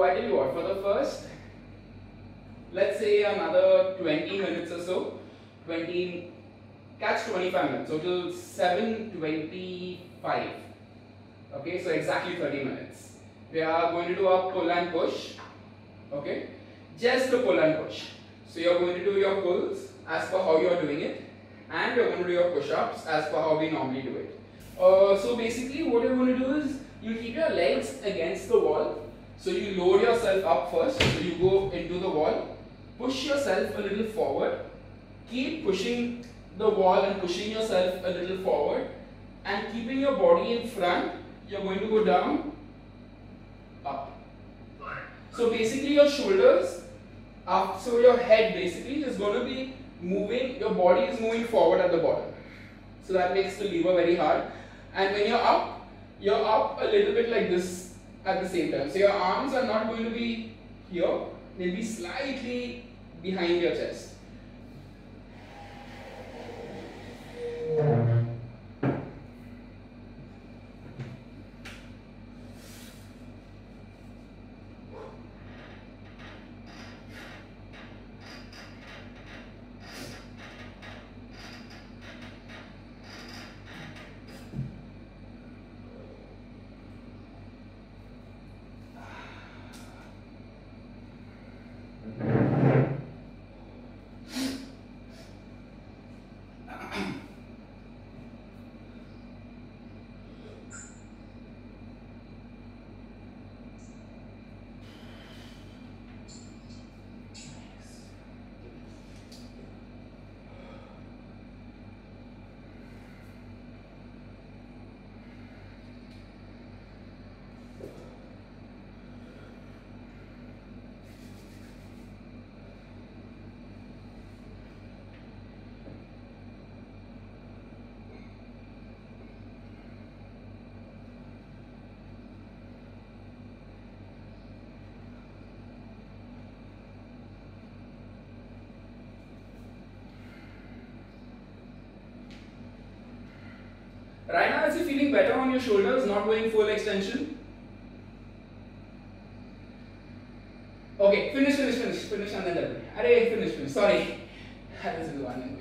So I tell you what, for the first, let's say another 20 minutes or so, 20, catch 25 minutes, so till 7:25. Okay, so exactly 30 minutes. We are going to do a pull and push. Okay, just the pull and push. So you're going to do your pulls as per how you are doing it, and you're going to do your push-ups as per how we normally do it. So basically what you're going to do is you keep your legs against the wall. So you load yourself up first. So you go into the wall, push yourself a little forward, keep pushing the wall and pushing yourself a little forward, and keeping your body in front, you're going to go down, up. So basically your shoulders up, so your head basically is going to be moving, your body is moving forward at the bottom. So that makes the lever very hard. And when you're up a little bit like this at the same time. So your arms are not going to be here, they'll be slightly behind your chest. Right now, is it feeling better on your shoulders, not going full extension? Okay, finish and then double. Arey, finish. Sorry. I was in one quickly.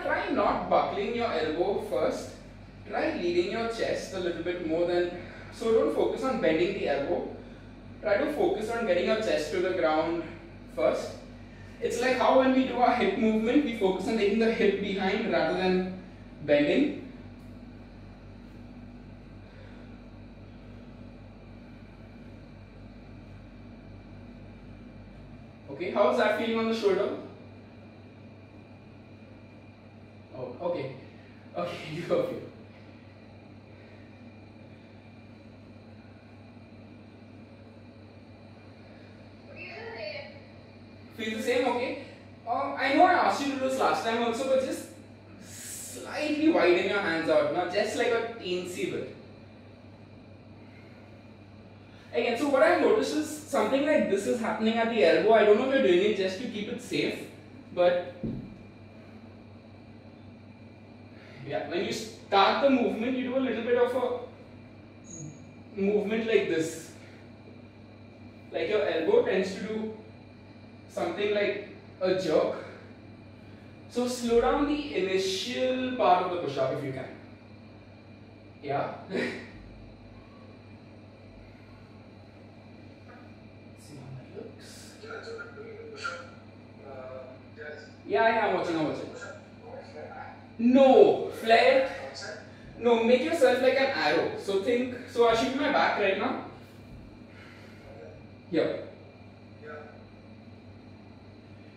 Try not buckling your elbow first. Try leading your chest a little bit more than, so don't focus on bending the elbow. Try to focus on getting your chest to the ground first. It's like how when we do our hip movement, we focus on taking the hip behind rather than bending. Okay, how's that feeling on the shoulder? Oh, okay. Okay, you go feel. Feel the same, okay? I know I asked you to do this last time also, but just slightly widen your hands out, not just like a teensy bit. Again, so what I've noticed is something like this is happening at the elbow. I don't know if you're doing it just to keep it safe, but yeah, when you start the movement, you do a little bit of a movement like this. Like your elbow tends to do something like a jerk. So slow down the initial part of the push-up if you can. Yeah. See how that looks. Yeah, I'm watching. No, flare. No, make yourself like an arrow. So I should be my back right now. Here.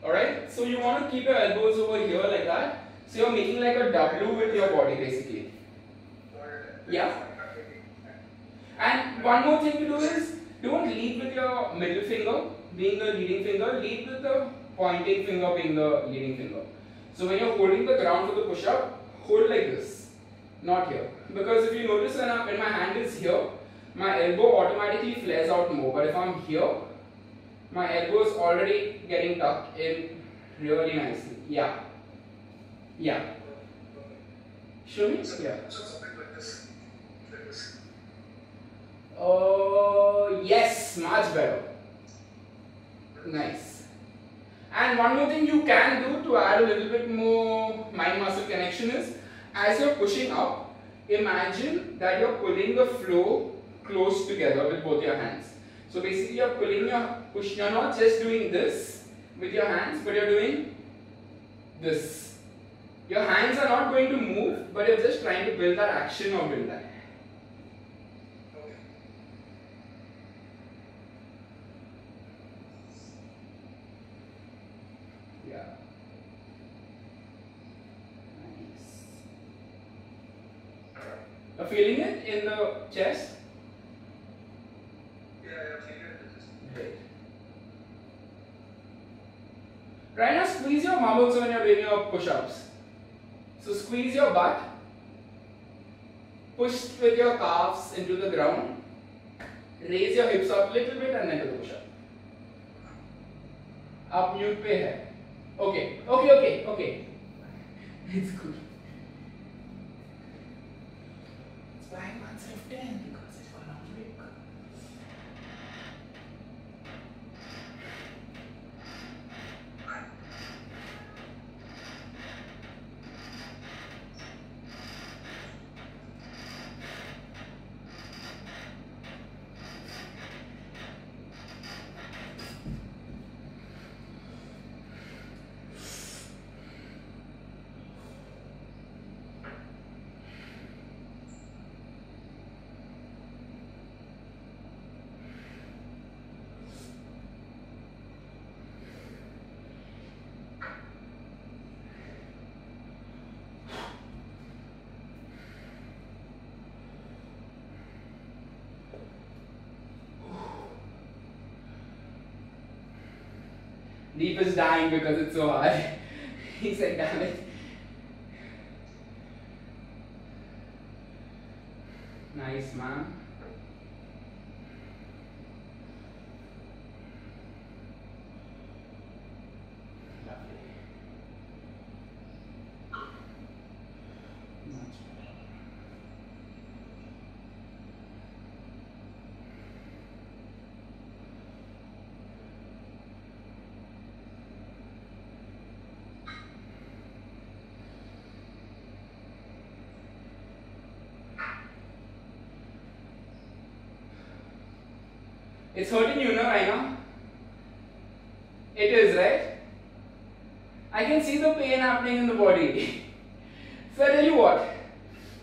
Alright, so you want to keep your elbows over here like that. So you're making like a W with your body basically. Yeah. And one more thing to do is, don't lead with your middle finger being the leading finger, lead with the pointing finger being the leading finger. So when you're holding the ground for the push-up, hold like this, not here. Because if you notice when my hand is here, my elbow automatically flares out more. But if I'm here, my elbow is already getting tucked in really nicely. Yeah. Yeah. Show me? Yeah. Yes, much better. Nice. And one more thing you can do to add a little bit more mind-muscle connection is, as you're pushing up, imagine that you're pulling the floor close together with both your hands. So basically you're pulling you're not just doing this with your hands, but you're doing this. Your hands are not going to move, but you're just trying to build that action or build that. Yeah. Nice. You're feeling it in the chest? Great. Try now squeeze your mum also when you're doing your push-ups. So squeeze your butt, push with your calves into the ground, raise your hips up a little bit and then do the push-up. Up mute pe hai. Okay. It's good. It's why months of 10 because it's gone on break. Deep is dying because it's so hard. He said, damn it. Nice, man. Lovely. Much better. It's hurting you, no, Raina? It is, right? I can see the pain happening in the body. So I tell you what,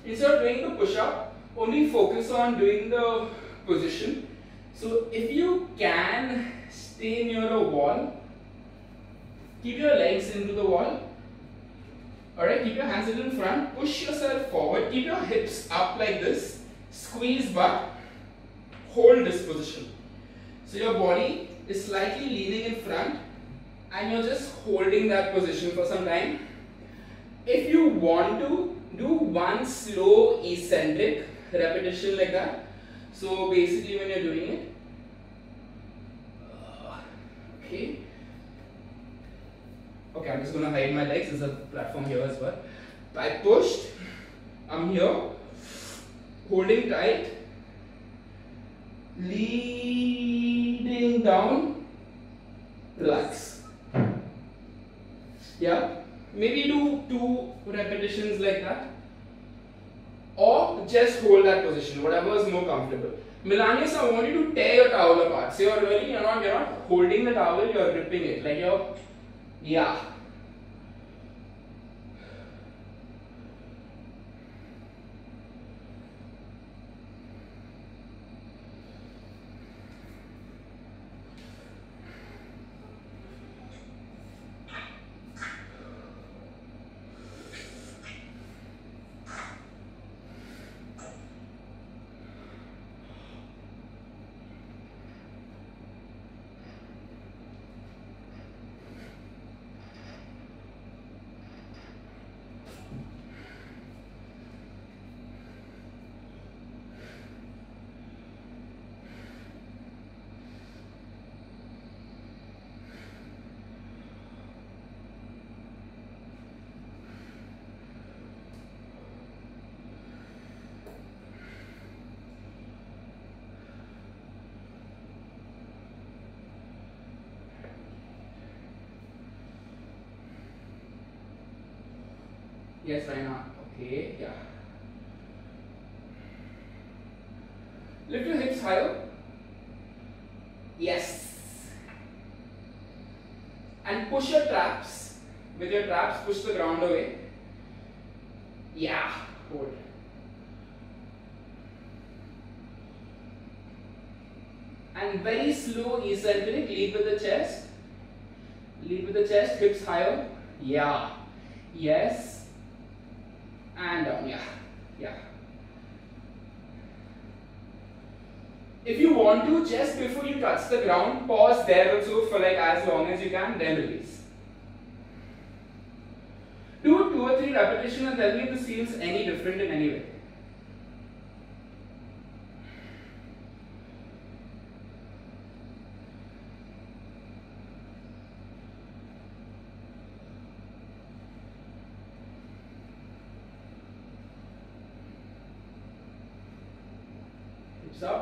instead of doing the push-up, only focus on doing the position. So if you can stay near a wall, keep your legs into the wall. Alright, keep your hands a little in front, push yourself forward, keep your hips up like this, squeeze butt, hold this position. So your body is slightly leaning in front and you're just holding that position for some time. If you want to, do one slow eccentric repetition like that. So basically when you're doing it, okay, I'm just going to hide my legs, there's a platform here as well. I pushed, I'm here, holding tight, leading down, relax. Yeah, maybe do 2 repetitions like that, or just hold that position, whatever is more comfortable. Melania, I want you to tear your towel apart. So you're not holding the towel, you're ripping it, like yeah. Yes, right now. Okay, yeah. Lift your hips higher. Yes. And push your traps. With your traps, push the ground away. Yeah. Hold. And very slow eccentric. Lead with the chest. Lead with the chest. Hips higher. Yeah. Yes. And down, yeah. If you want to, just before you touch the ground, pause there also for like as long as you can, then release. Do 2 or 3 repetitions and tell me if this feels any different in any way.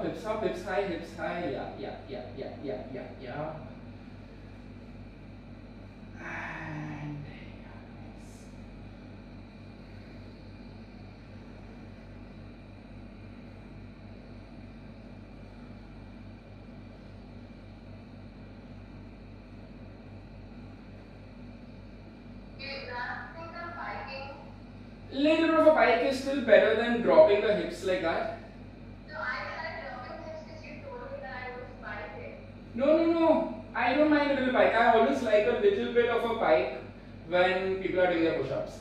Hips up, hips high, yeah. And little bit of a pike is still better than dropping the hips like that. No. I don't mind a little pike. I always like a little bit of a pike when people are doing their push-ups.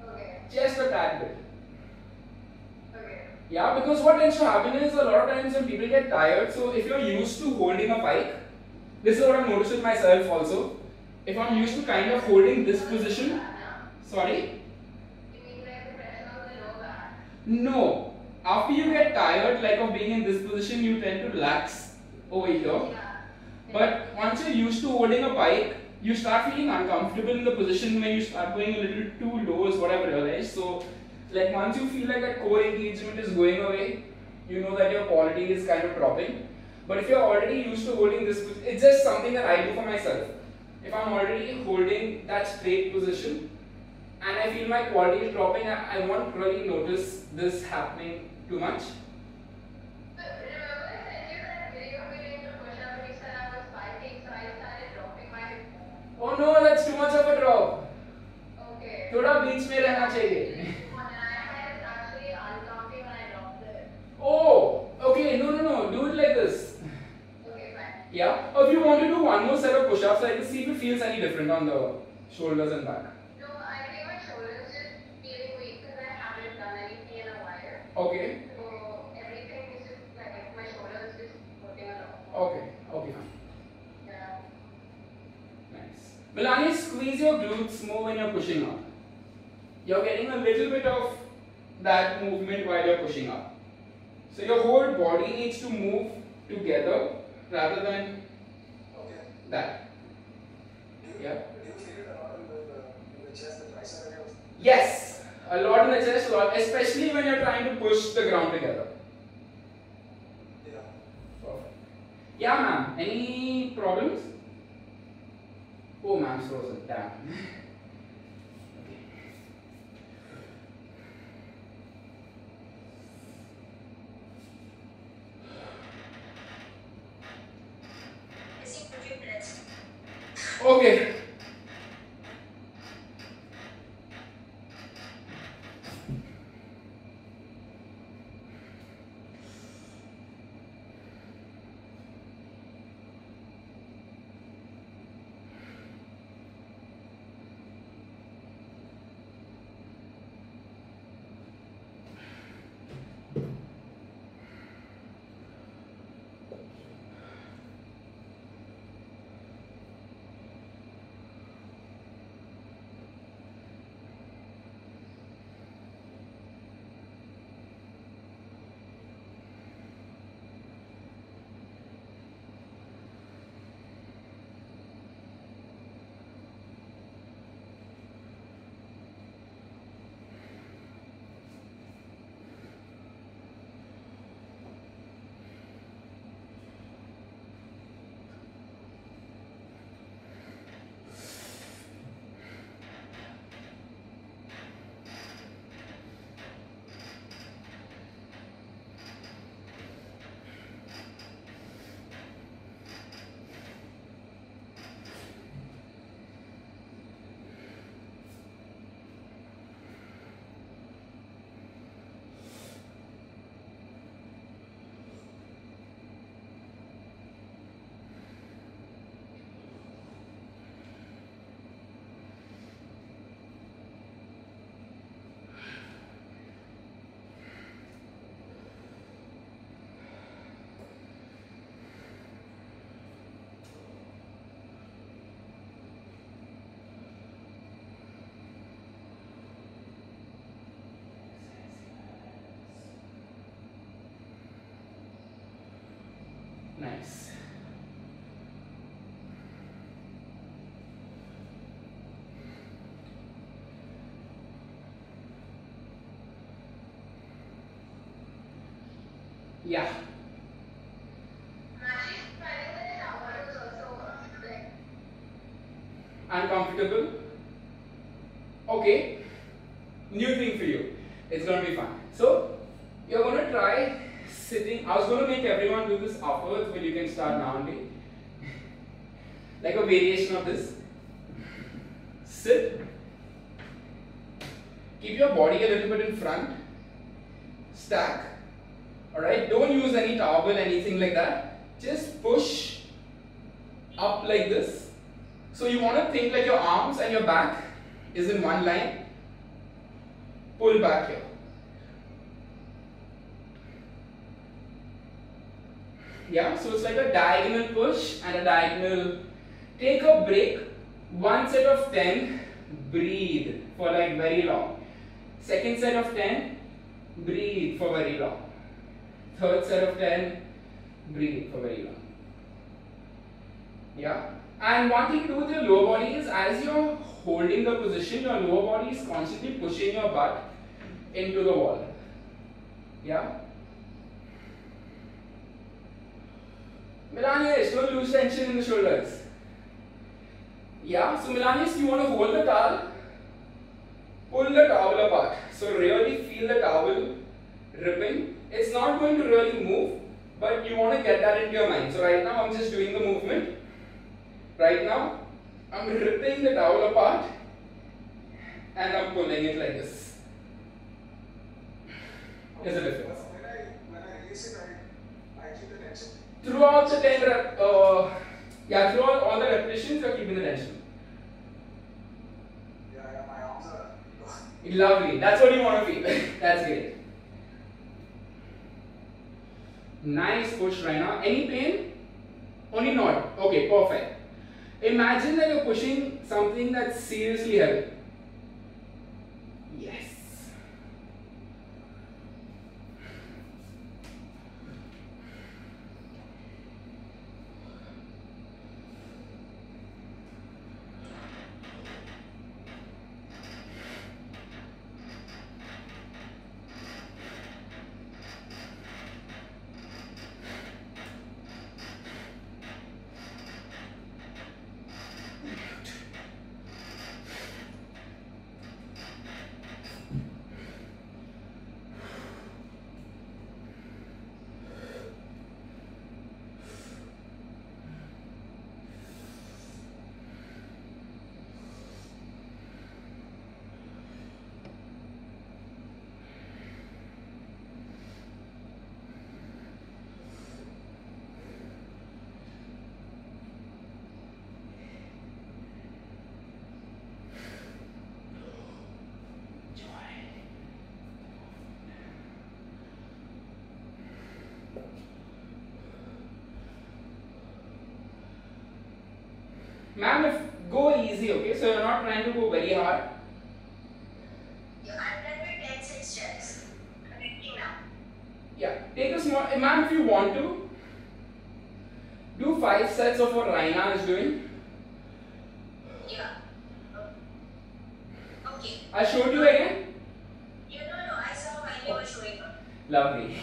Okay. Just a tad bit. Okay. Yeah, because what tends to happen is a lot of times when people get tired, so if you're used to holding a pike, this is what I've noticed with myself also. If I'm used to kind of holding this position, sorry? You mean like the pressure on the lower back? No. After you get tired, like of being in this position, you tend to relax over here. Yeah. But once you're used to holding a pike, you start feeling uncomfortable in the position when you start going a little too low is what I've realized. So like once you feel like that core engagement is going away, you know that your quality is kind of dropping. But if you're already used to holding this, it's just something that I do for myself. If I'm already holding that straight position and I feel my quality is dropping, I won't really notice this happening too much. Oh no, that's too much of a drop. Okay. थोड़ा बीच में रहना चाहिए. Oh, okay. No. Do it like this. Okay, fine. Yeah. Or if you want to do one more set of push-ups, like see if it feels any different on the shoulders and back. No, I think my shoulders just feeling weak because I haven't done anything in a while. Okay. So everything is just like my shoulders just hurting a lot. Okay. Okay, fine. Yeah. Nice. Melanie, squeeze your glutes more when you're pushing up. You're getting a little bit of that movement while you're pushing up. So your whole body needs to move together rather than that. Yeah. Do you feel it a lot in the chest, the tricep area? Yes, a lot in the chest, a lot, especially when you're trying to push the ground together. Yeah. Perfect. Yeah, ma'am. Any problems? Oh, ma'am's frozen. Damn. Okay. Nice. Yeah. Uncomfortable? Okay. New thing for you. It's going to be fun. So, you're going to try sitting. I was going to make everyone do this afterwards, but you can start now only. Like a variation of this. Sit. Keep your body a little bit in front. Stack. Alright, don't use any towel, anything like that. Just push up like this. So you want to think like your arms and your back is in one line. Pull back here. Yeah, so it's like a diagonal push and a diagonal. Take a break. One set of 10. Breathe for like very long. Second set of 10. Breathe for very long. Third set of 10. Breathe for very long. Yeah. And one thing to do with your lower body is as you're holding the position, your lower body is constantly pushing your butt into the wall. Yeah. Melanius, don't lose tension in the shoulders. Yeah. So Melanius, you want to hold the towel, pull the towel apart. So really feel the towel ripping. It's not going to really move, but you want to get that into your mind. So right now I'm just doing the movement. Right now I'm ripping the towel apart and I'm pulling it like this. There's a difference. When I release it, I keep the tension. Throughout the 10 throughout all the repetitions, you're keeping the tension. Yeah, my arms are. Lovely. That's what you want to feel. That's great. Nice push, Raina. Any pain? Only nod. Okay, perfect. Imagine that you're pushing something that's seriously heavy. Yes. Ma'am, if go easy, okay? So you're not trying to go very hard. I'm done with 10 sit steps. Connecting now. Yeah, take a small, ma'am, if you want to, do 5 sets of what Raina is doing. Yeah. Okay. I showed you again. No, I saw while you were showing up. Lovely.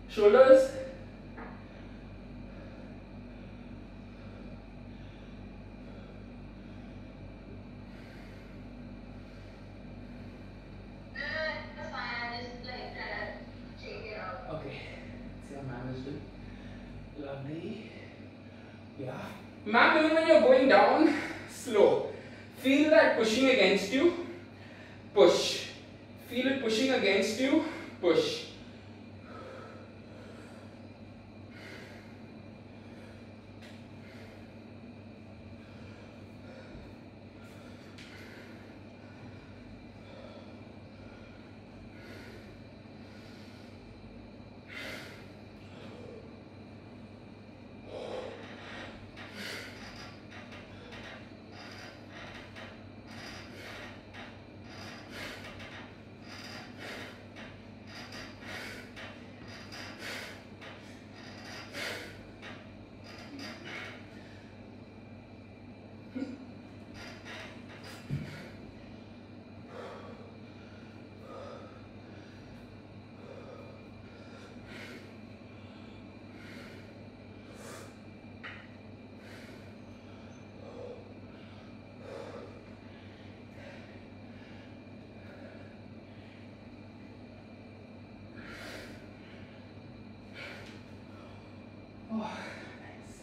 Shoulders. That's fine. I'm just like trying to shake it out. Okay. See how ma'am is doing. Lovely. Yeah. Ma'am, even when you're going down, slow. Feel that pushing against you, push. Feel it pushing against you, push. Oh, nice.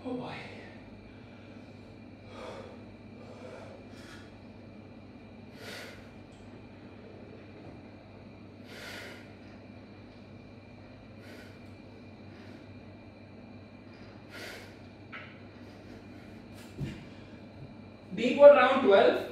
Oh boy. Deep what round 12.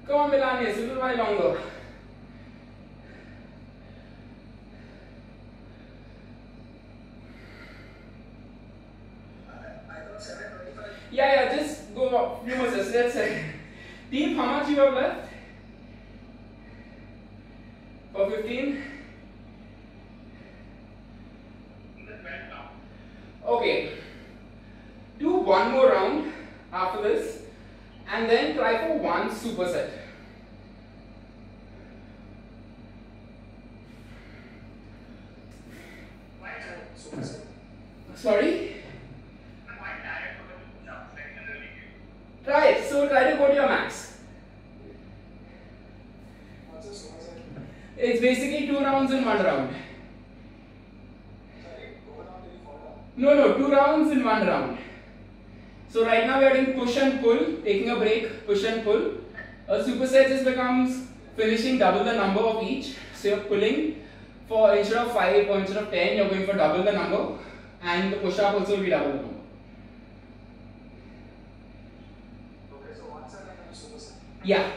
Come on, Melanius, a little while longer. I thought 7:25. Yeah, just go a few more sets. Let's say. Deep, how much you have left? For 15? Okay. Do one more round after this and then try for one superset. Sorry? Try it. So try to go to your max. What's a superset? It's basically 2 rounds in 1 round. Sorry, go down till you fall down. No, 2 rounds in 1 round. So right now we are doing push and pull, taking a break, push and pull. A superset just becomes finishing double the number of each. So you're pulling for instead of 5 or instead of 10, you're going for double the number, and the push up also will be double the number. Okay, so one set and then a superset. Yeah.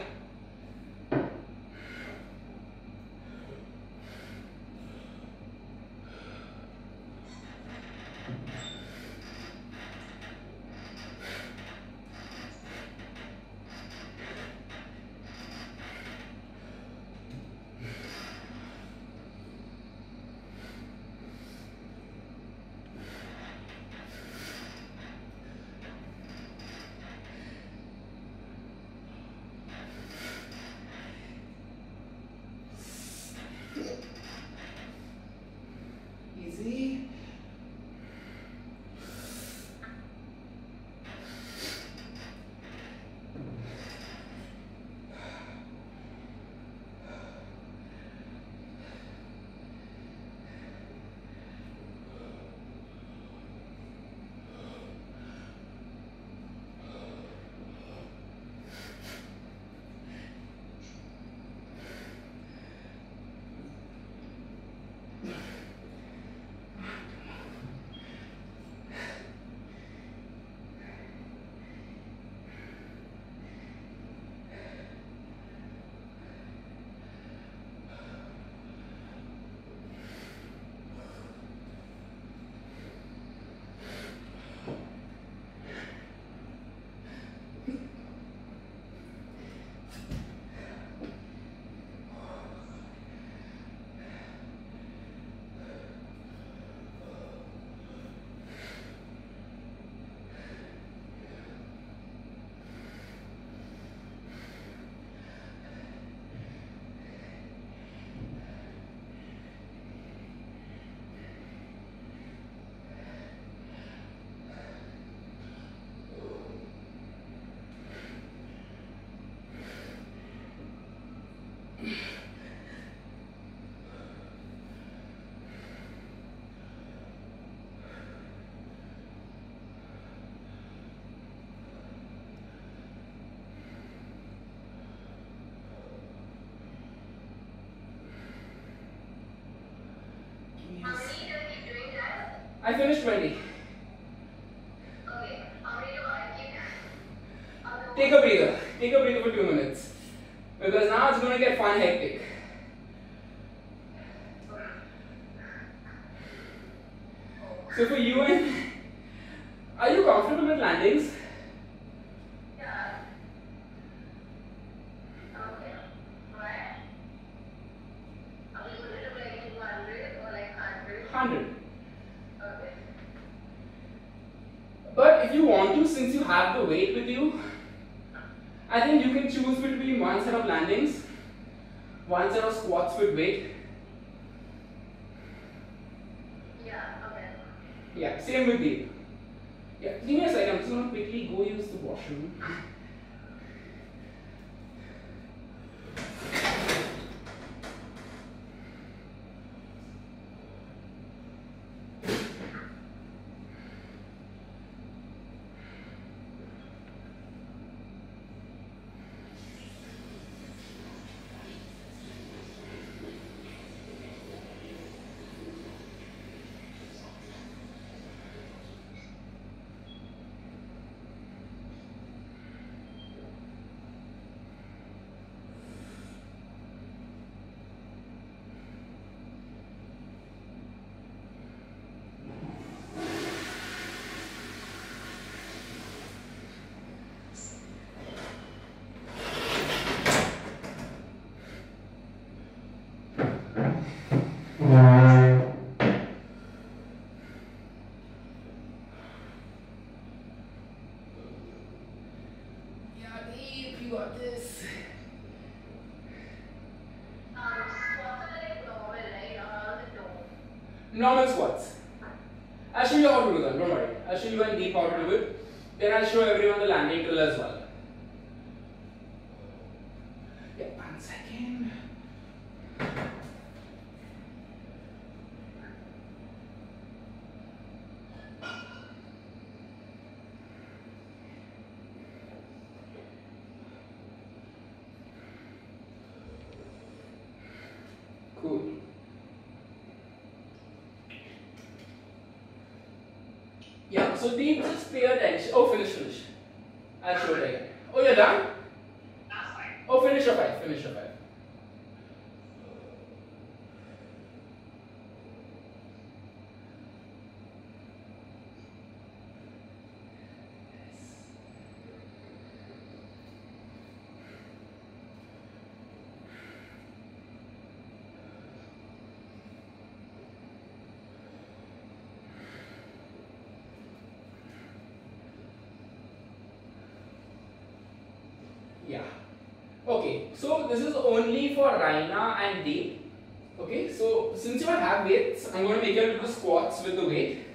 Easy. How many do I keep doing that? I finished 20. Okay. How many do I keep? Take a breather. Take a breather for 2 minutes. Because now it's going to get fun hectic. So for you and... Are you comfortable with landings? Yeah. Okay. Right. Are we going to do like 200 or like 100? 100. Okay. But if you want to, since you have the weight with you, I think you can choose between one set of landings, one set of squats with weight. Yeah, okay. Yeah, same with deep. Yeah, give me a second, I'm just going to quickly go use the washroom. Yeah, Dave, you got this. Squats are like normal, right? Around the toe. Normal squats. I'll show you how to do them, don't worry. I'll show you and Deep how to do it. Then I'll show everyone the landing drill as well. Yeah, 1 second. So Deep, just pay attention. Oh, finish. I'll show it again. Oh, you're done? That's fine. Oh, finish your 5. Yeah. Okay, so this is only for Raina and Deep. Okay, so since you have weights, I'm going to make you do the squats with the weight.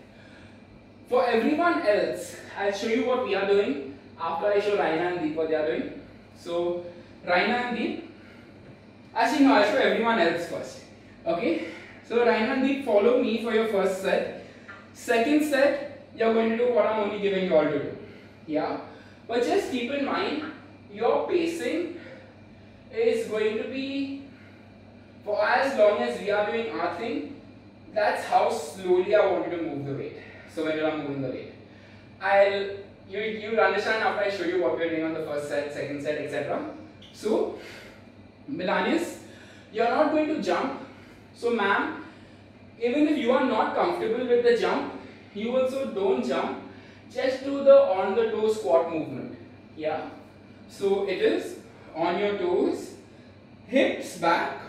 For everyone else, I'll show you what we are doing after I show Raina and Deep what they are doing. So, Raina and Deep. Actually, no, I'll show everyone else first. Okay, so Raina and Deep, follow me for your first set. Second set, you're going to do what I'm only giving you all to do. Yeah, but just keep in mind, your pacing is going to be for as long as we are doing our thing. That's how slowly I want you to move the weight. So when you are moving the weight, you'll understand after I show you what we're doing on the first set, second set, etc. So Milanis, you're not going to jump. So ma'am, even if you are not comfortable with the jump, you also don't jump. Just do the on the toe squat movement. Yeah. So it is on your toes, hips back,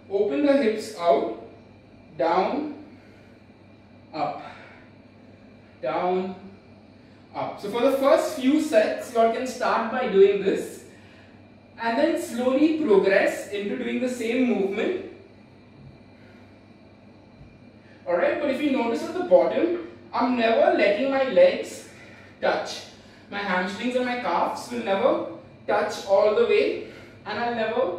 open the hips out, down, up, down, up. So for the first few sets, you all can start by doing this and then slowly progress into doing the same movement. Alright, but if you notice at the bottom, I'm never letting my legs touch. My hamstrings and my calves will never touch all the way, and I'll never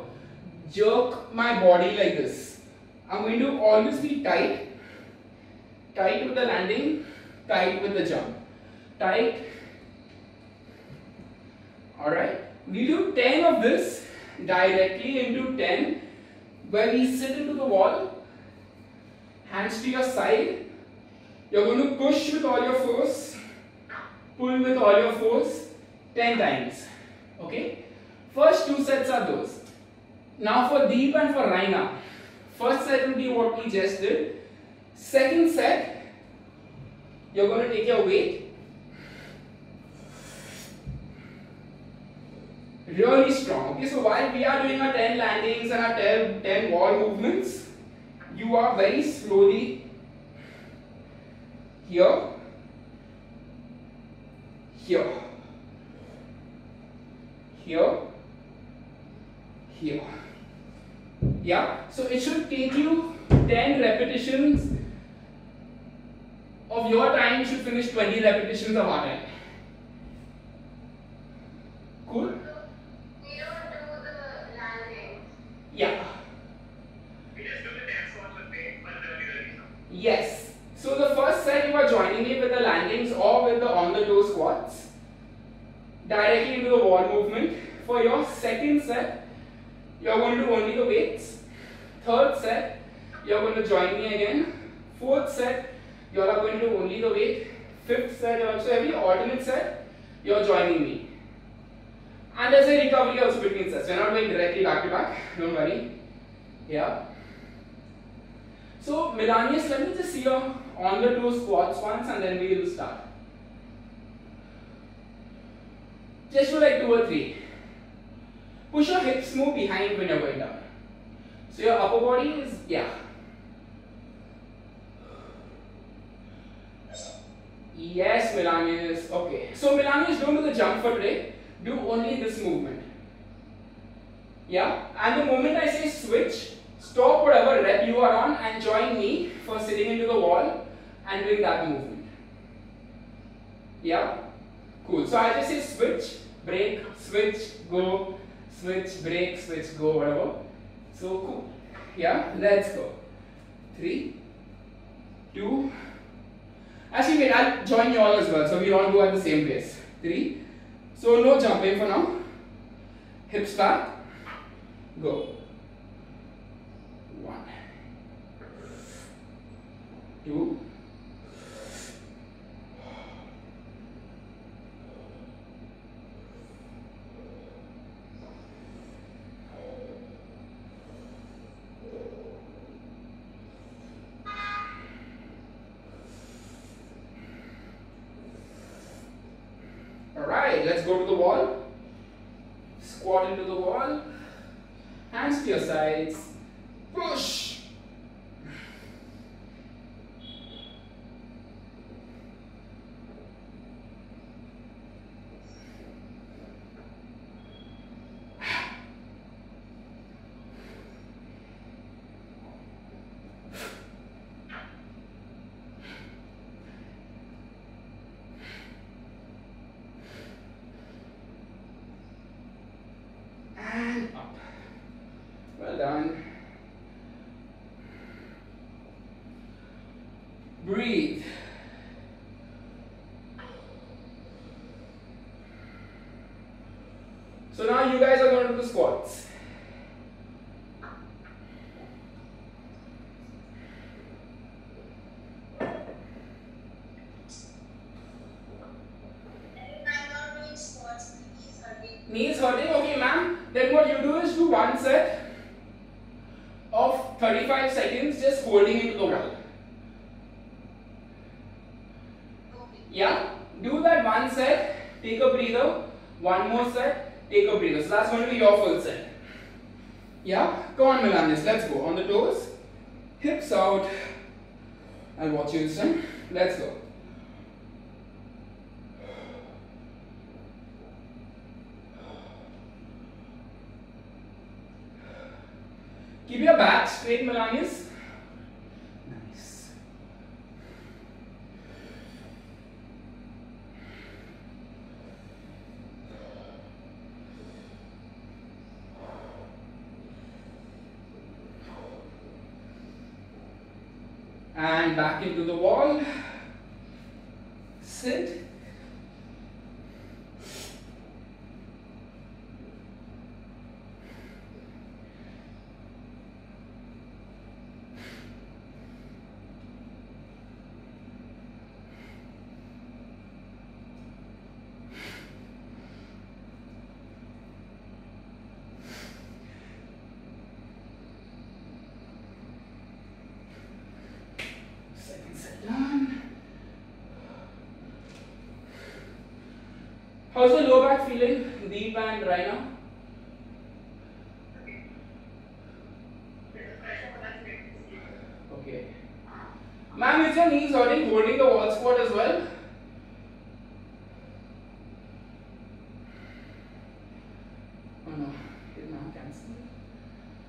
jerk my body like this. I'm going to always be tight with the landing, tight with the jump, tight. Alright, we do 10 of this directly into 10, where we sit into the wall, hands to your side. You're going to push with all your force, pull with all your force 10 times. Okay, first 2 sets are those. Now for Deep and for Raina, first set will be what we just did. Second set, you're going to take your weight really strong. Okay, so while we are doing our 10 landings and our 10 wall movements, you are very slowly here, here, here, here. Yeah, so it should take you 10 repetitions of your time, should finish 20 repetitions of our time. Cool? We don't do the landings. Yeah. We just do the 10 squats with weight, but really. Yes. So the first set you are joining me with the landings or with the on the toe squats directly into the wall movement. For your second set, you are going to do only the weights. Third set, you are going to join me again. Fourth set, you are going to do only the weight. Fifth set, also every alternate set, you are joining me. And there's a recovery also between sets. We're not going directly back to back. Don't worry. Yeah. So Milanius, let me just see your on the toe squats once, and then we will start. Just do like 2 or 3. Push your hips move behind when you're going down. So your upper body is, yeah. Yes, Milanius. Okay. So Milanius, don't do the jump for today. Do only this movement. Yeah. And the moment I say switch, stop whatever rep you are on and join me for sitting into the wall and doing that movement. Yeah? Cool. So I just say switch, break, switch, go, switch, break, switch, go, whatever. So cool. Yeah? Let's go. 3, 2. Actually, wait, I'll join you all as well. So we all go at the same pace. 3. So no jumping for now. Hips back. Go. 1, 2, go to the wall. Squat into the wall. Hands to your sides. Push. And up. Well done. Breathe. So now you guys are going to do the squats. Knees hurting? Okay, ma'am. Then what you do is do one set of 35 seconds just holding into the wall. Yeah? Do that one set, take a breather, one more set, take a breather. So that's going to be your full set. Yeah? Come on, Milanis, let's go. On the toes, hips out. I'll watch you this time. Let's go. Keep your back straight, Milanis. Nice. And back into the wall. Sit. How's the lower back feeling? Deep and dry now? Okay. Ma'am, is your knees hurting holding the wall squat as well? Oh no, did ma'am cancel?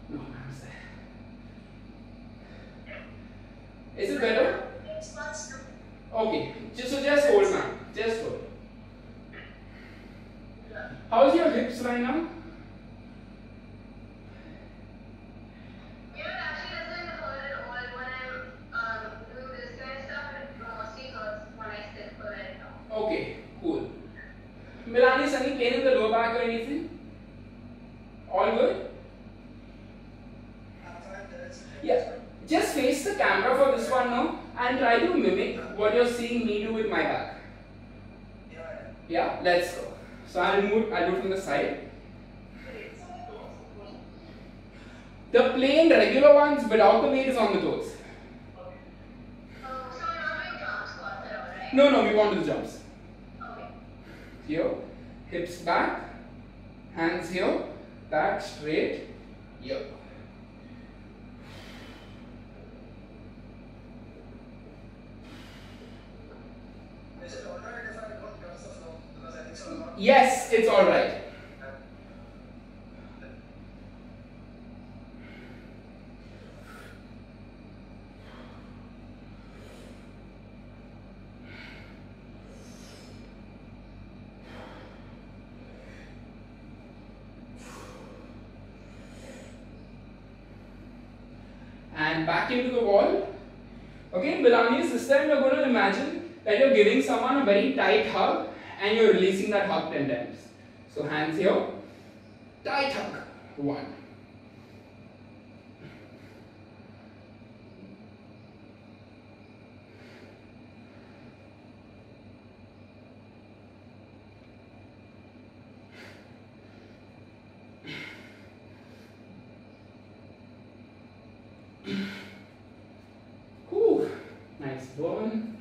No, ma'am is there. Is it better? Okay, just hold, ma'am. Just hold. How's your hips right now? It actually doesn't hurt at all when I'm doing this kind of stuff. It mostly hurts when I sit for it now. Okay, cool. Milanis, any pain in the lower back or anything? All good? Yeah. Just face the camera for this one now and try to mimic what you're seeing me do with my back. Yeah, let's go. So I'll do it from the side. The plain regular ones without the weight is on the toes. So you're not doing jump squats at all, right? No, we want to do jumps. Okay. Here, hips back, hands here, back straight, here. Is it alright if I don't cross the floor? Because I think so. Yes, it's alright. And back into the wall. Okay, Milanis, this time you're going to imagine that you're giving someone a very tight hug and you're releasing that hug 10 times. So hands here, tight hug, 1. Whew, nice burn.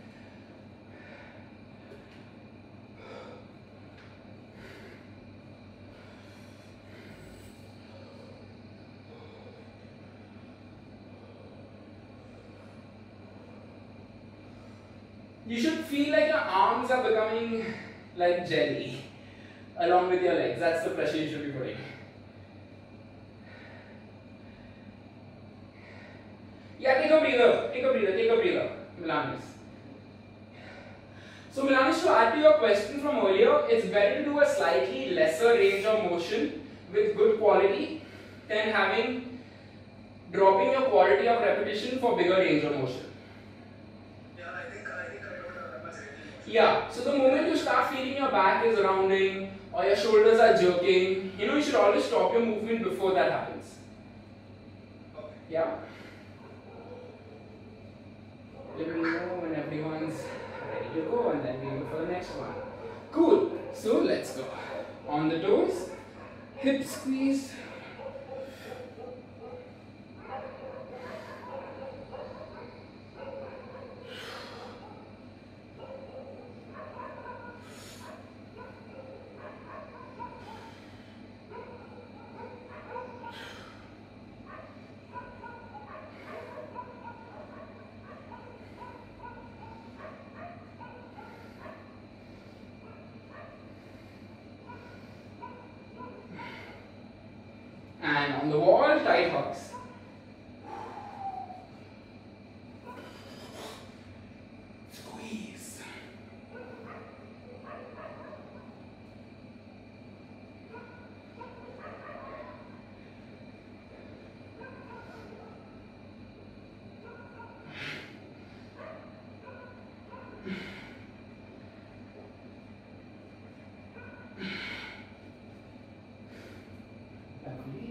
You should feel like your arms are becoming like jelly along with your legs. That's the pressure you should be putting. Yeah, take a breather, Milanis. So Milanis, to add to your question from earlier, it's better to do a slightly lesser range of motion with good quality than dropping your quality of repetition for bigger range of motion. Yeah, I think I don't have that much range. Yeah, so the moment you start feeling your back is rounding or your shoulders are jerking, you should always stop your movement before that happens. Okay. Yeah? Let me know when everyone's ready to go and then we go for the next one. Cool. So let's go. On the toes, hip squeeze. And on the wall, tight hugs. Squeeze. Lovely.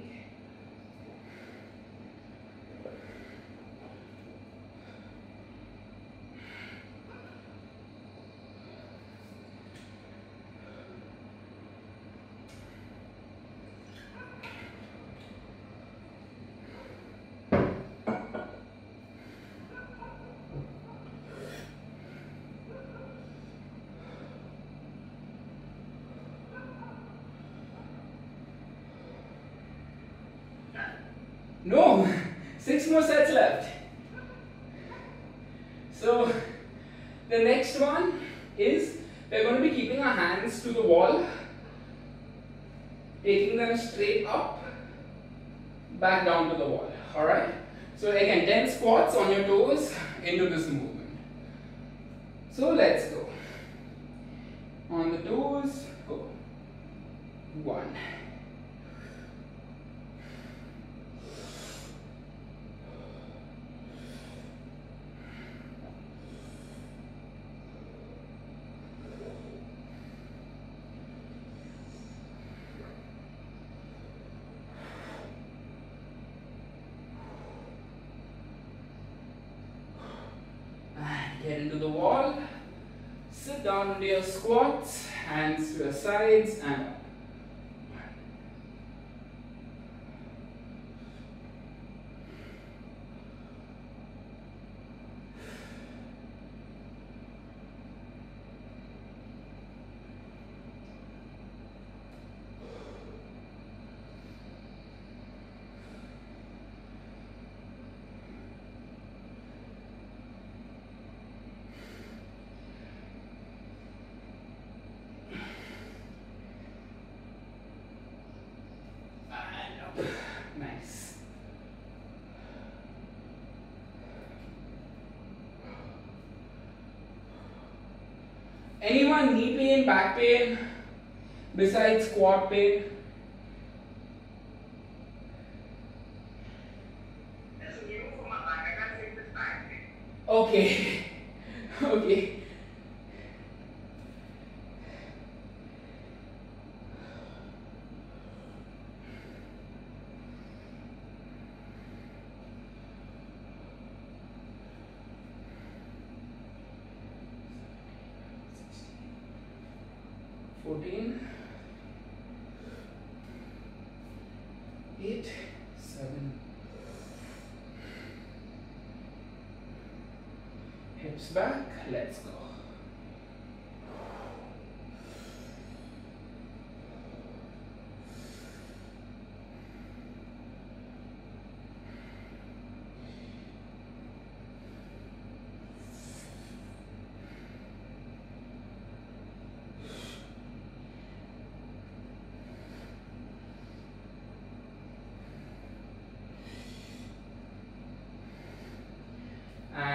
No, 6 more sets left. So the next one is we're going to be keeping our hands to the wall, taking them straight up, back down to the wall. Alright? So again, 10 squats on your toes into this movement. So let's go. On the toes, go. 1. Get into the wall, sit down into your squats, hands to your sides and up. Nice. Anyone knee pain, back pain, besides quad pain? That's new for my back. I can't take this back thing. Okay. Okay. Fourteen, 8, 7. Hips back. Let's go.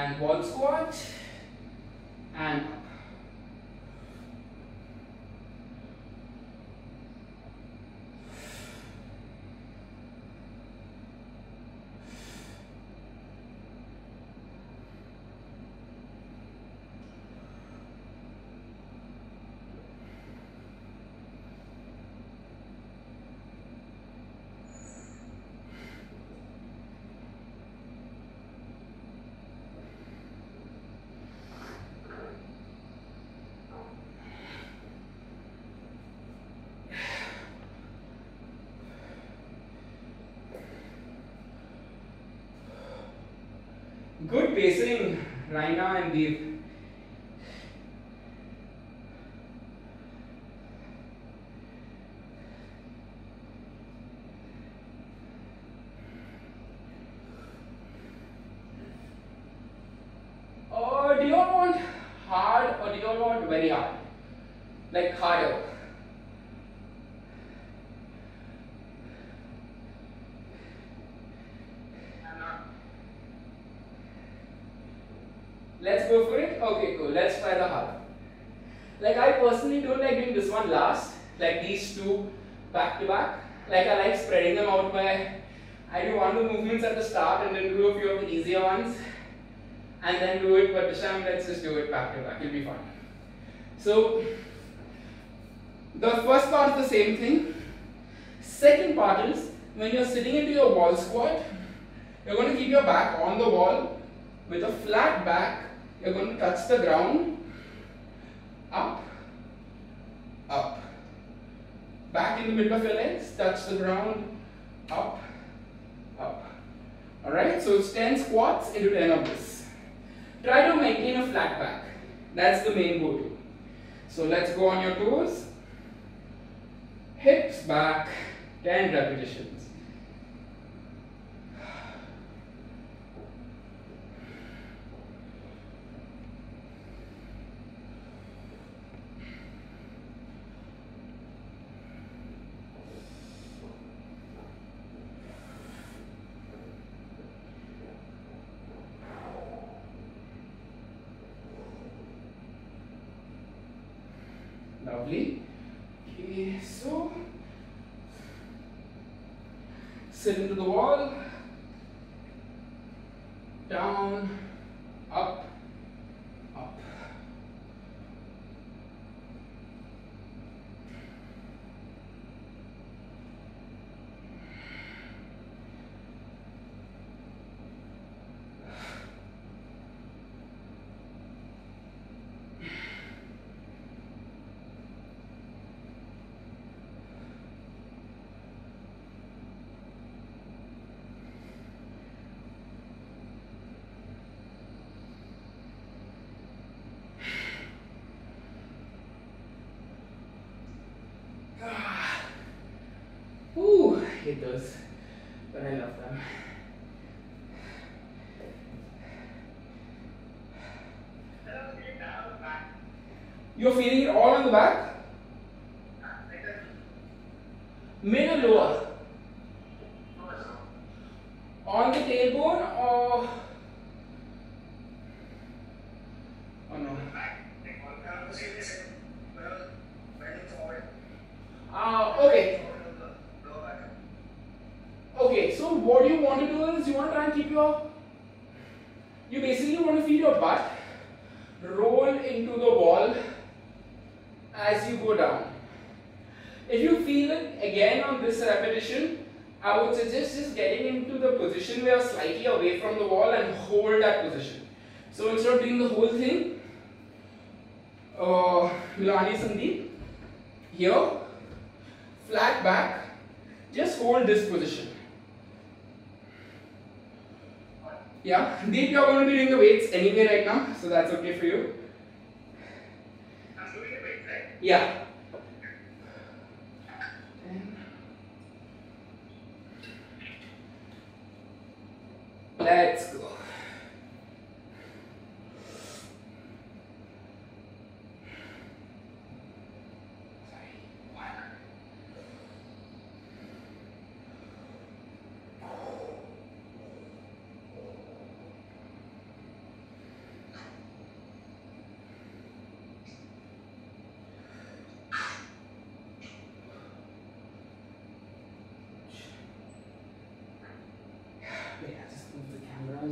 and wall squat and up. Good pacing, Raina and Deep. Or do you all want hard or do you all want very hard? Like harder? Let's go for it? Okay, cool. Let's try the hard. Like I personally don't like doing this one last, like these two back to back. Like I like spreading them out by, I do one of the movements at the start and then do a few of the easier ones and then do it, but this time let's just do it back to back, it'll be fun. So, the first part is the same thing. Second part is, when you're sitting into your wall squat, you're going to keep your back on the wall with a flat back. You're going to touch the ground, up, up. Back in the middle of your legs, touch the ground, up, up. Alright, so it's 10 squats into 10 of this. Try to maintain a flat back. That's the main go-to. So let's go on your toes. Hips back, 10 repetitions. Lovely. Okay, so sit into the wall, down, up, up. Ooh, I hate those, but I love them. You're feeling it all on the back? Mid or lower? On the tailbone or no? Okay. Okay, so what you want to do is you want to try and keep you basically want to feel your butt roll into the wall as you go down. If you feel it again on this repetition, I would suggest just getting into the position where you're slightly away from the wall and hold that position. So instead of doing the whole thing, Milani Sandeep, here, flat back, just hold this position. Yeah, Deep, you're going to be doing the weights anyway right now, so that's okay for you. I'm doing the weight, right? Yeah. Let's go.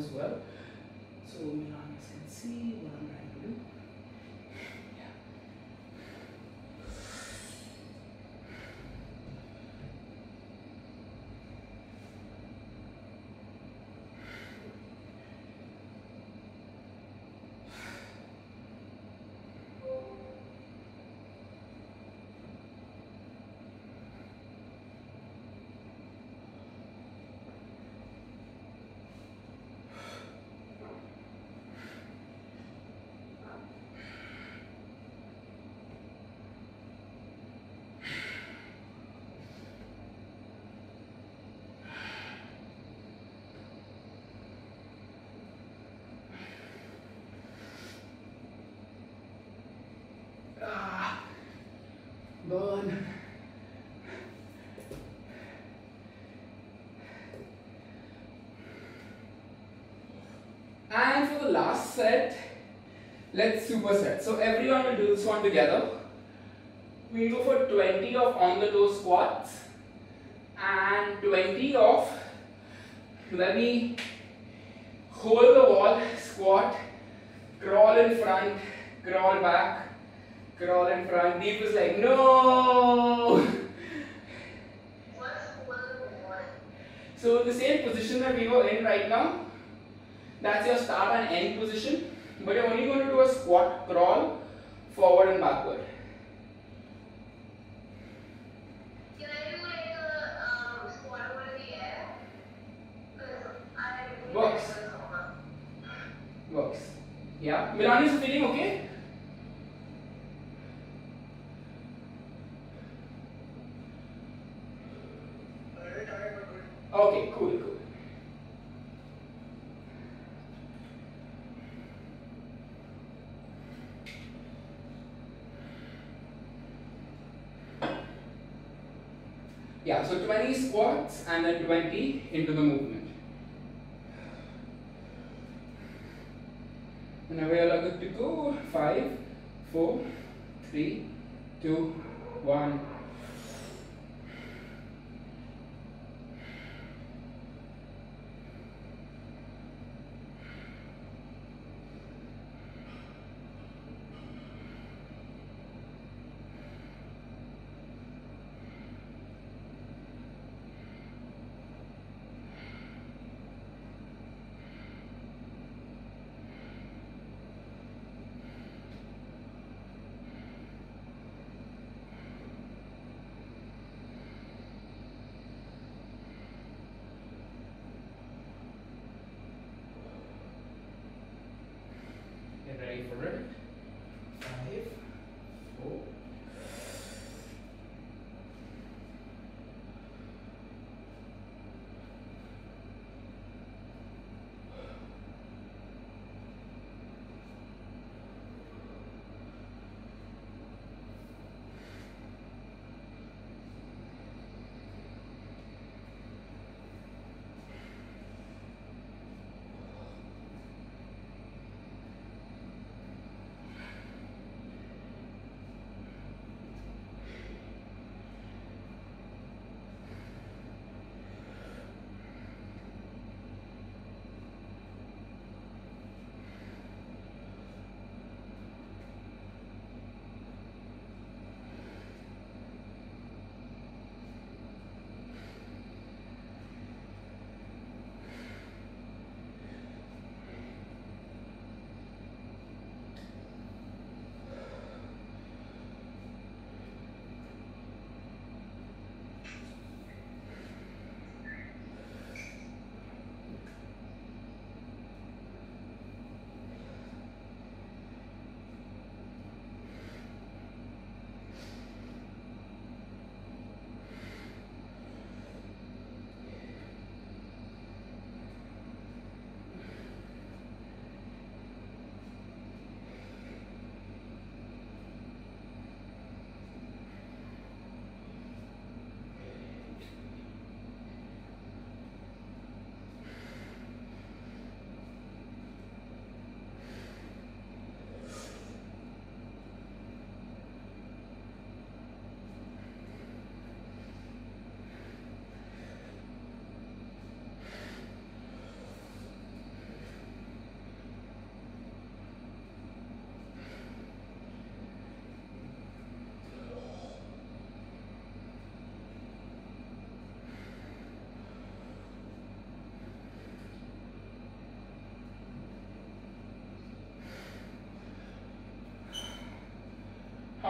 as well. So Milanis can see what I'm trying to do. Burn. And for the last set, let's superset. So everyone will do this one together. We go for 20 of on the toe squats and 20 of where we hold the wall, squat, crawl in front, crawl back, crawl in front. Deep is like, no! What's one? So the same position that we were in right now, that's your start and end position. But you're only going to do a squat, crawl, forward and backward. Can I do like a squat over the air? Because I Works. Works. Yeah. Milani is feeling okay? Very tired but good. Okay, cool, cool. Yeah, so 20 squats and then 20 into the movement. And now we are good to go. 5, 4, 3, 2, 1.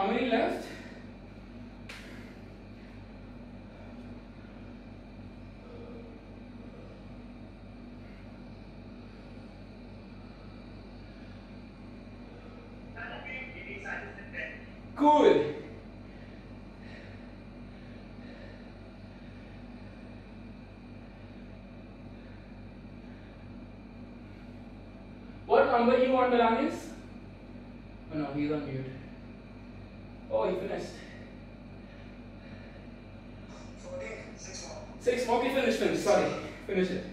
How many left? Cool. What number you want, Melanis? Oh no, he's on mute. Oh, he finished. 14, 6 more. 6 more. Okay, finish. Sorry. Finish it.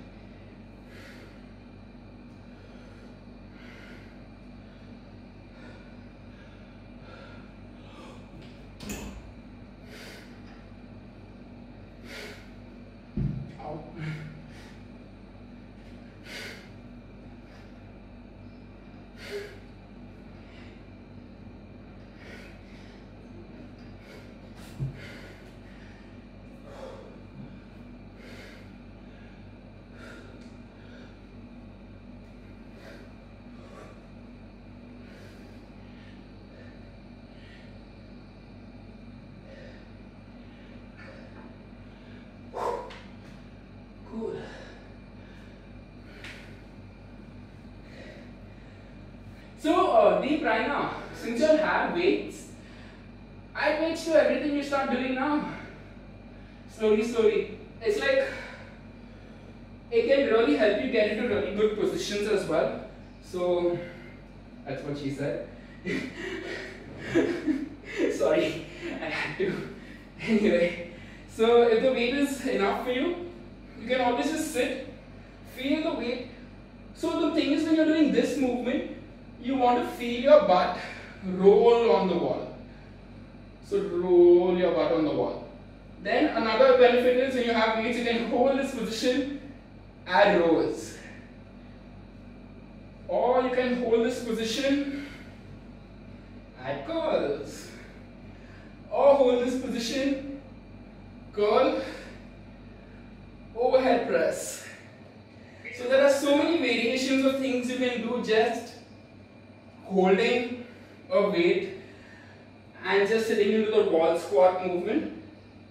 Ow. Cool. So, Deep, right now, since you have weights, add weights to everything you start doing now. Slowly. It's like it can really help you get into really good positions as well. So, that's what she said. Sorry, I had to. Anyway, so if the weight is enough for you, you can always just sit, feel the weight. So the thing is, when you're doing this movement, you want to feel your butt roll on the wall. So roll your butt on the wall. Then another benefit is when you have weights, you can hold this position, add rows. Or you can hold this position, add curls. Or hold this position, curl, overhead press. So there are so many variations of things you can do just holding a weight and just sitting into the wall squat movement.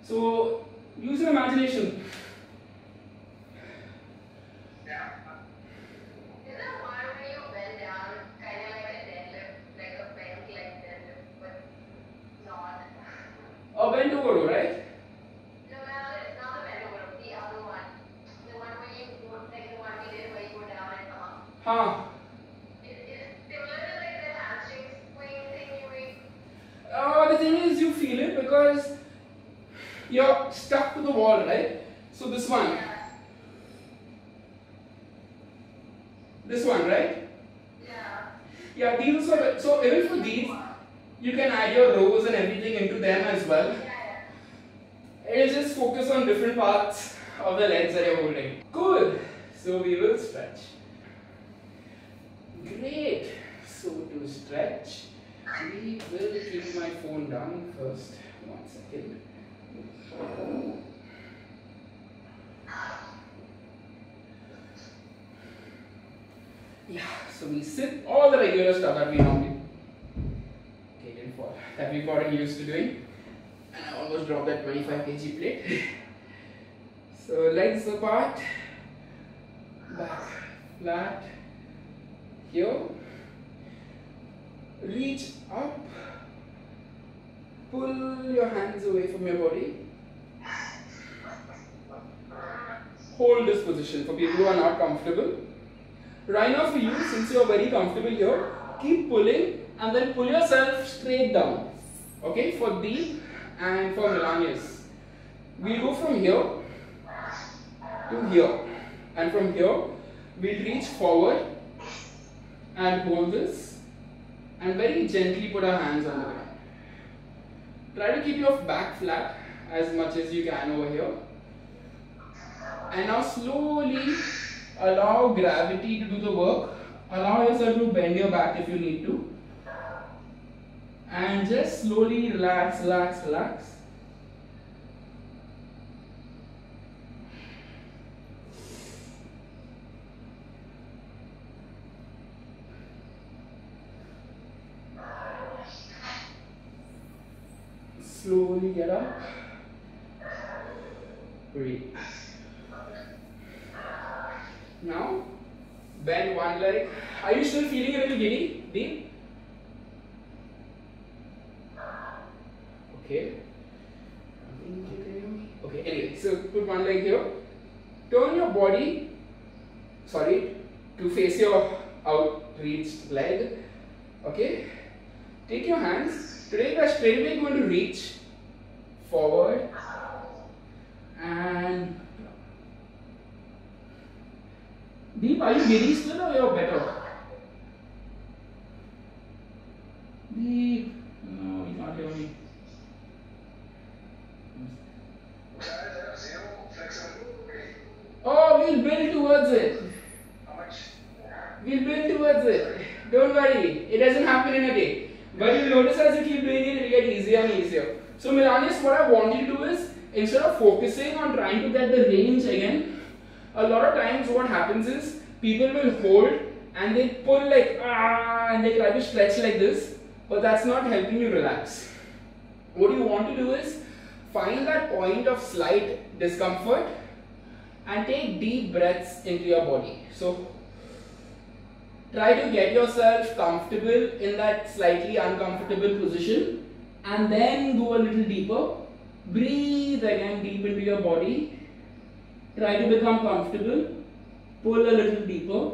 So use your imagination. Is there one where you bend down, kind of like a deadlift, like a bent like deadlift, but not? Or bend over, right? No, it's not the bend over, the other one. The one where you go, like the one we did where you go down and come up. Huh. It's similar to like the hamstring swing thing you make. The thing is, you feel it because you're stuck to the wall, right? So this one, right? Yeah, these are so even for these, you can add your rows and everything into them as well. It'll just focus on different parts of the legs that you're holding. Cool. So we will stretch. Great. So to stretch, we will keep my phone down first. 1 second. Yeah, so we sit all the regular stuff that we normally that we've gotten used to doing. And I almost dropped that 25 kg plate. So legs apart, back flat, here, reach up, pull your hands away from your body, hold this position for people who are not comfortable. Right now for you, since you are very comfortable here, keep pulling and then pull yourself straight down. Okay, for Deep and for Melanius. We'll go from here to here, and from here we'll reach forward and hold this and very gently put our hands on the ground. Try to keep your back flat as much as you can over here, and now slowly allow gravity to do the work. Allow yourself to bend your back if you need to, and just slowly relax. Slowly get up. Breathe. Now, bend one leg. Are you still feeling a little giddy? Deep? Okay. Okay, anyway, so put one leg here. Turn your body, to face your outreached leg. Okay. Take your hands. Today we are straight away going to reach forward and Deep, are you giddy still or you're better? Deep, no, you can't hear me. Oh, we'll build towards it. We'll build towards it. Don't worry, it doesn't happen in a day. But you'll notice as you keep doing it, it'll get easier and easier. So Milanis, what I want you to do is, instead of focusing on trying to get the range again, a lot of times what happens is, people will hold and they pull like, and they try to stretch like this, but that's not helping you relax. What you want to do is, find that point of slight discomfort and take deep breaths into your body. So, try to get yourself comfortable in that slightly uncomfortable position and then go a little deeper. Breathe again deep into your body. Try to become comfortable. Pull a little deeper.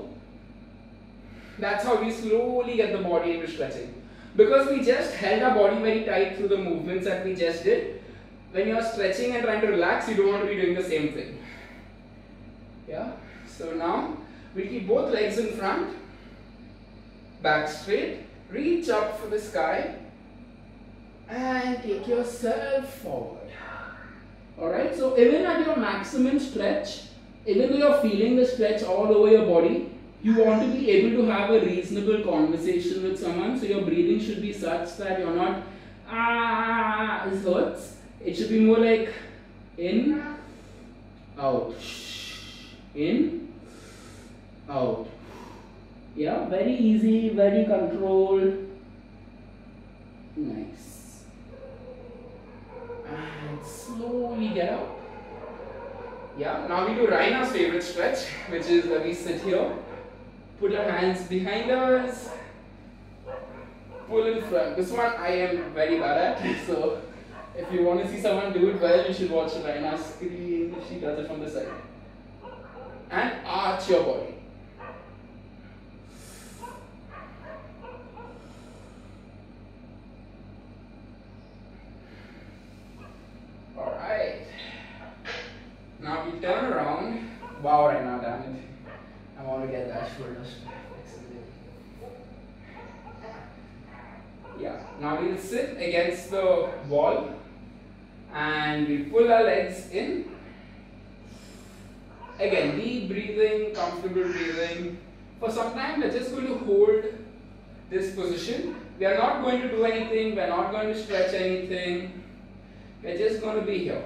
That's how we slowly get the body into stretching. Because we just held our body very tight through the movements that we just did. When you're stretching and trying to relax, you don't want to be doing the same thing. Yeah? So now, we keep both legs in front. Back straight, reach up for the sky and take yourself forward. Alright, so even at your maximum stretch, even though you're feeling the stretch all over your body, you want to be able to have a reasonable conversation with someone. So your breathing should be such that you're not, it hurts. It should be more like in, out, in, out. Yeah, very easy, very controlled. Nice. And slowly get up. Yeah, now we do Raina's favorite stretch, which is where we sit here. Put your hands behind us. Pull in front. This one I am very bad at. So if you want to see someone do it well, you should watch Raina's screen if she does it from the side. And arch your body. Alright. Now we turn around. Wow, right now, damn it. I want to get that shoulder flexibility. Yeah. Now we'll sit against the wall and we pull our legs in. Again, deep breathing, comfortable breathing. For some time, we're just going to hold this position. We are not going to do anything. We are not going to stretch anything. We're just going to be here.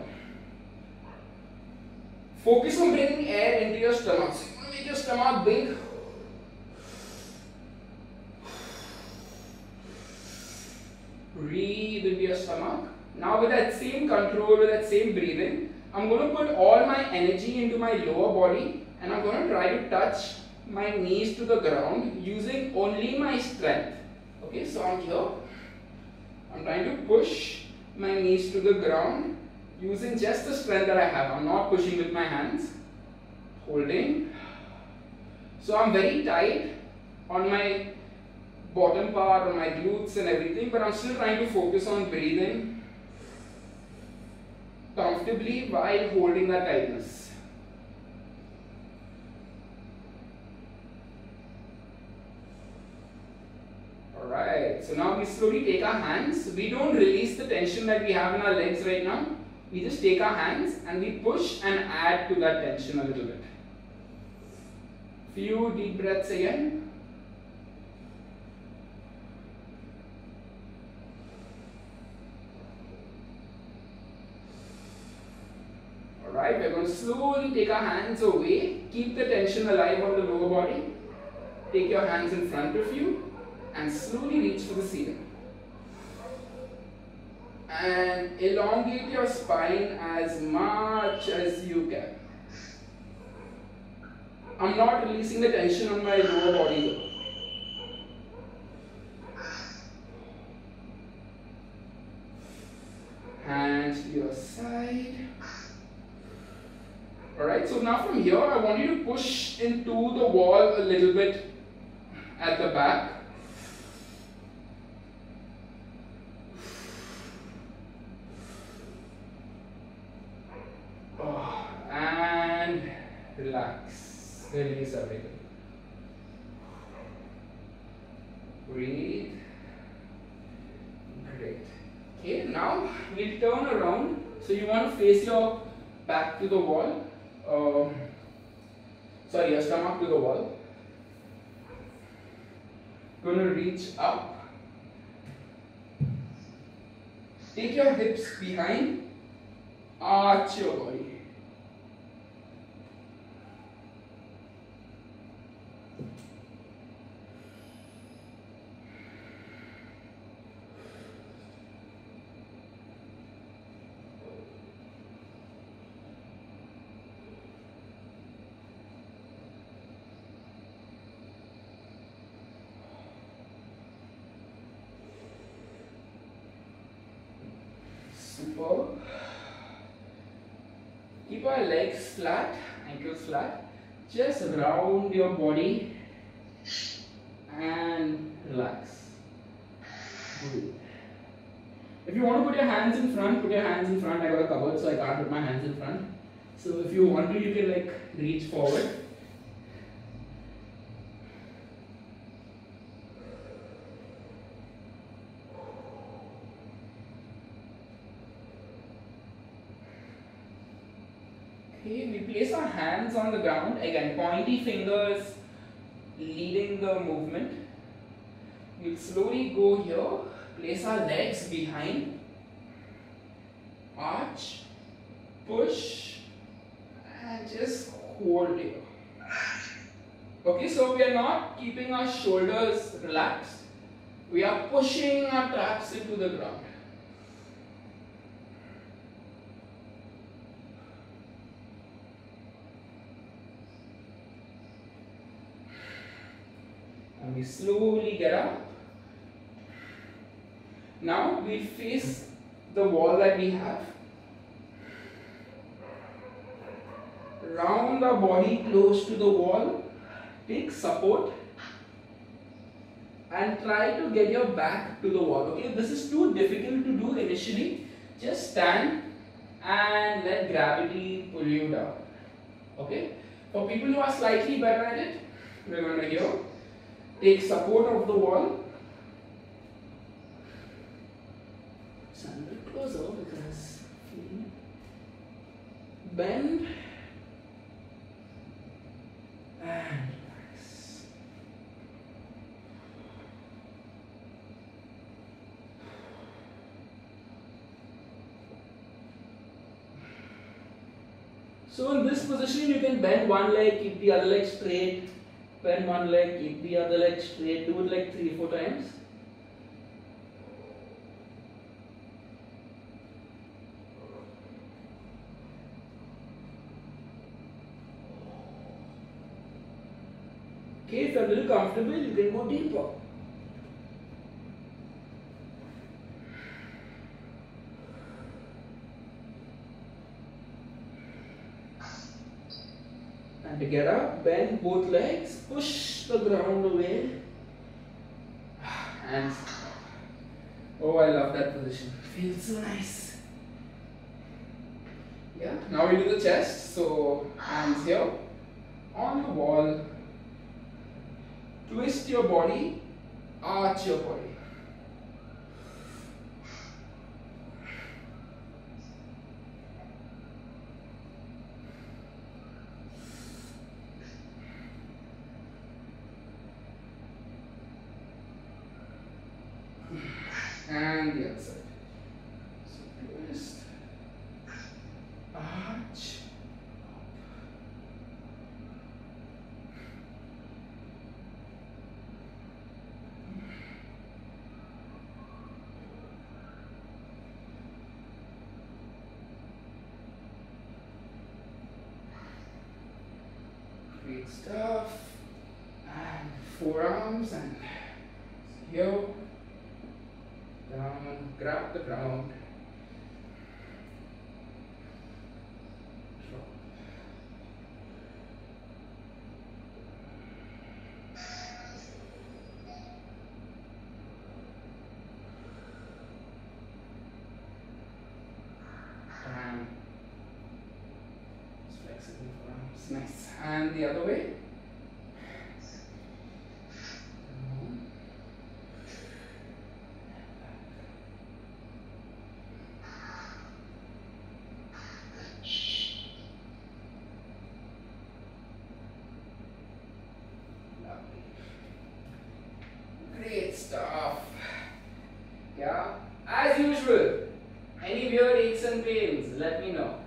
Focus on breathing air into your stomach. So you want to make your stomach big. Breathe into your stomach. Now with that same control, with that same breathing, I'm going to put all my energy into my lower body and I'm going to try to touch my knees to the ground using only my strength. Okay, so I'm here. I'm trying to push my knees to the ground using just the strength that I have. I'm not pushing with my hands. Holding. So I'm very tight on my bottom part, on my glutes and everything, but I'm still trying to focus on breathing comfortably while holding that tightness. Alright, so now we slowly take our hands. We don't release the tension that we have in our legs right now. We just take our hands and we push and add to that tension a little bit. Few deep breaths again. Alright, we're going to slowly take our hands away. Keep the tension alive on the lower body. Take your hands in front of you and slowly reach for the ceiling. and elongate your spine as much as you can. I'm not releasing the tension on my lower body though. Hands to your side. Alright, so now from here I want you to push into the wall a little bit at the back. And relax. Release everything. Breathe. Great. Okay, now we'll turn around. So you want to face your back to the wall. Sorry, your stomach to the wall. Gonna reach up. Take your hips behind. Arch your body. Super. Keep our legs flat, ankles flat. Just round your body and relax. Breathe. If you want to put your hands in front, put your hands in front. I got a cupboard, so I can't put my hands in front. So if you want to, you can like reach forward. Okay, we place our hands on the ground, again pointy fingers leading the movement. We'll slowly go here, place our legs behind, arch, push and just hold here. Okay, so we are not keeping our shoulders relaxed, we are pushing our traps into the ground. And we slowly get up. Now we face the wall that we have. Round our body close to the wall. Take support. And try to get your back to the wall. Okay, this is too difficult to do initially. Just stand and let gravity pull you down. Okay, for people who are slightly better at it, we're going to here. Take support of the wall. Stand a bit closer because bend and relax. So in this position you can bend one leg, keep the other leg straight. Bend one leg, keep the other leg straight. Do it like 3-4 times. Okay, if you're a little comfortable, you can go deeper. And to get up, bend both legs, push the ground away, and oh, I love that position. Feels so nice. Yeah. Now we do the chest. So hands here on the wall. Twist your body, arch your body. And the other side. So twist, arch, Great stuff. And forearms and here. Down, grab the ground. Drop. Down. Just flexible forearms. Nice. And the other way. Great stuff. Yeah, as usual, any weird aches and pains, let me know.